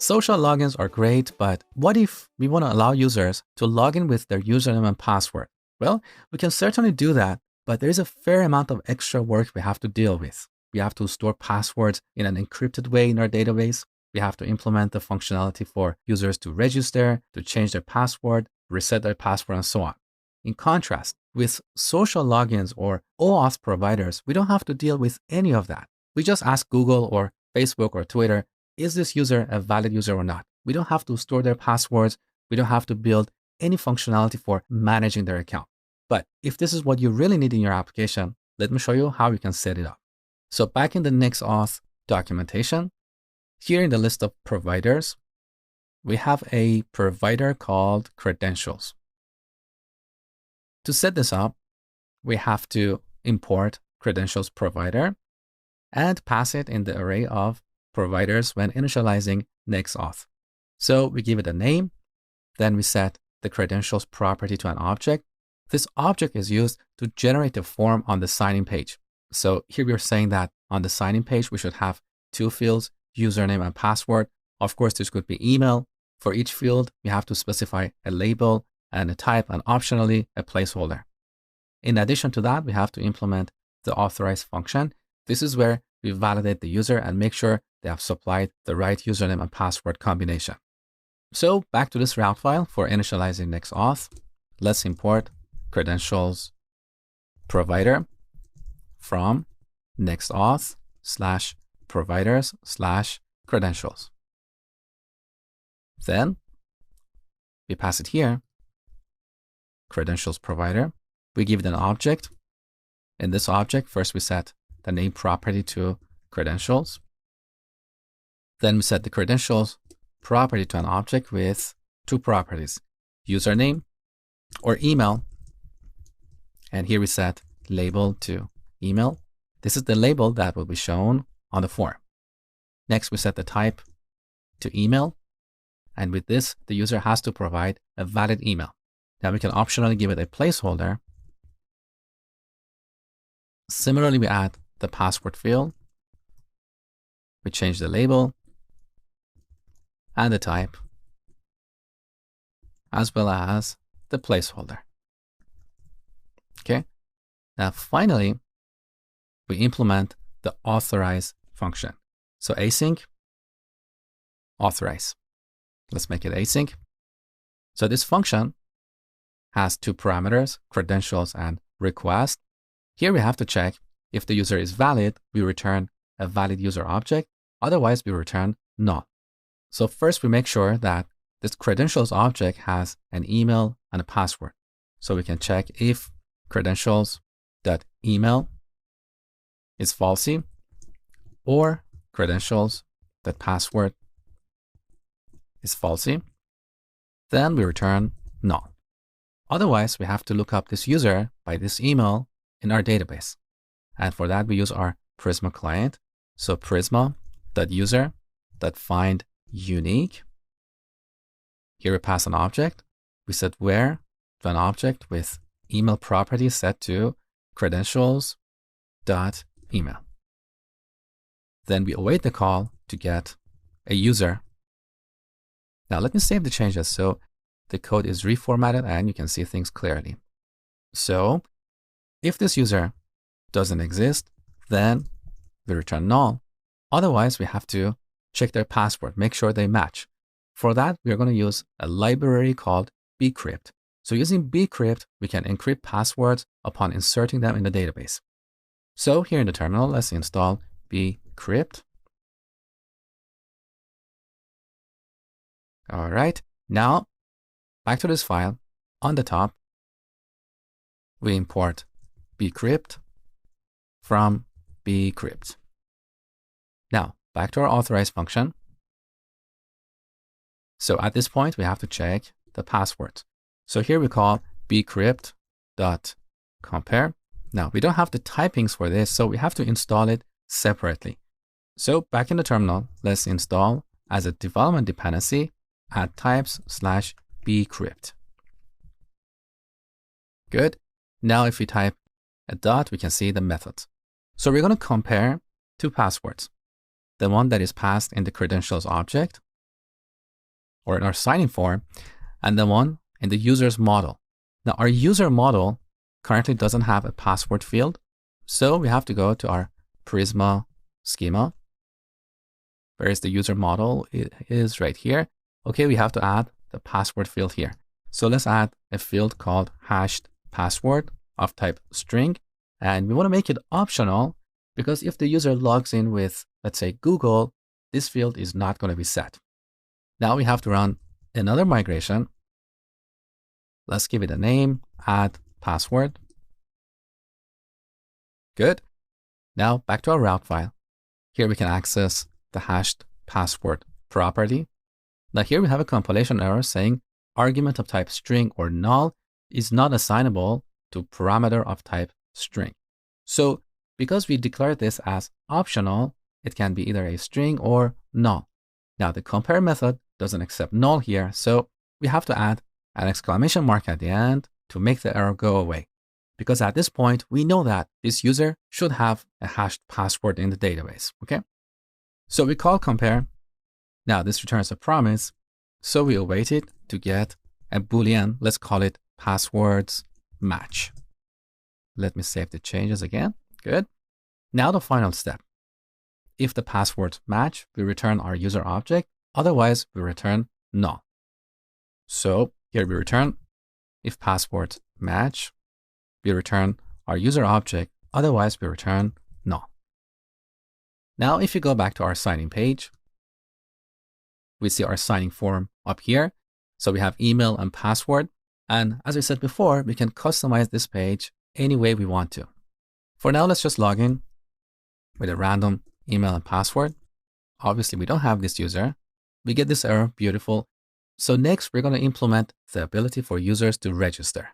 Social logins are great, but what if we want to allow users to log in with their username and password? Well, we can certainly do that, but there is a fair amount of extra work we have to deal with. We have to store passwords in an encrypted way in our database. We have to implement the functionality for users to register, to change their password, reset their password, and so on. In contrast, with social logins or OAuth providers, we don't have to deal with any of that. We just ask Google or Facebook or Twitter, is this user a valid user or not? We don't have to store their passwords. We don't have to build any functionality for managing their account. But if this is what you really need in your application, let me show you how you can set it up. So back in the NextAuth documentation, here in the list of providers, we have a provider called credentials. To set this up, we have to import credentials provider and pass it in the array of providers when initializing NextAuth. So we give it a name, then we set the credentials property to an object. This object is used to generate a form on the sign-in page. So here we're saying that on the sign-in page, we should have two fields, username and password. Of course, this could be email. For each field, we have to specify a label and a type and optionally a placeholder. In addition to that, we have to implement the authorize function. This is where we validate the user and make sure they have supplied the right username and password combination. So back to this route file for initializing NextAuth. Let's import credentials provider from NextAuth /providers /credentials. Then we pass it here, credentials provider. We give it an object. In this object, first we set the name property to credentials. Then we set the credentials property to an object with two properties, username or email. And here we set label to email. This is the label that will be shown on the form. Next, we set the type to email. And with this, the user has to provide a valid email. Now we can optionally give it a placeholder. Similarly, we add the password field. We change the label and the type, as well as the placeholder. Okay. Now, finally, we implement the authorize function. So async, authorize. Let's make it async. So this function has two parameters, credentials and request. Here we have to check if the user is valid, we return a valid user object. Otherwise, we return null. So first we make sure that this credentials object has an email and a password. So we can check if credentials.email is falsy or credentials.password is falsy. Then we return null. Otherwise, we have to look up this user by this email in our database. And for that, we use our Prisma client. So prisma.user.findUnique. Here we pass an object. We set where to an object with email property set to credentials.email. Then we await the call to get a user. Now let me save the changes so the code is reformatted and you can see things clearly. So if this user doesn't exist, then we return null. Otherwise, we have to check their password, make sure they match. For that, we are going to use a library called bcrypt. So using bcrypt, we can encrypt passwords upon inserting them in the database. So here in the terminal, let's install bcrypt. All right, now back to this file. On the top, we import bcrypt from bcrypt. Now, back to our authorize function. So at this point, we have to check the passwords. So here we call bcrypt.compare. Now, we don't have the typings for this, so we have to install it separately. So back in the terminal, let's install as a development dependency add types/bcrypt. Good. Now, if we type a dot, we can see the methods. So we're going to compare two passwords. The one that is passed in the credentials object or in our signing form, and the one in the user's model. Now, our user model currently doesn't have a password field, so we have to go to our Prisma schema. Where is the user model? It is right here. Okay, we have to add the password field here. So let's add a field called hashed password of type string. And we want to make it optional because if the user logs in with, let's say, Google, this field is not going to be set. Now we have to run another migration. Let's give it a name, add password. Good. Now back to our route file. Here we can access the hashed password property. Now here we have a compilation error saying argument of type string or null is not assignable to parameter of type string. So because we declared this as optional, it can be either a string or null. Now the compare method doesn't accept null here, so we have to add an exclamation mark at the end to make the error go away. Because at this point, we know that this user should have a hashed password in the database, okay? So we call compare. Now this returns a promise. So we await it to get a Boolean. Let's call it passwords match. Let me save the changes again. Good. Now the final step. If the passwords match, we return our user object. Otherwise, we return null. So here we return if passwords match, we return our user object. Otherwise, we return null. Now, if you go back to our signing page, we see our signing form up here. So we have email and password. And as I said before, we can customize this page any way we want to. For now, let's just log in with a random email and password. Obviously, we don't have this user. We get this error, beautiful. So next, we're going to implement the ability for users to register.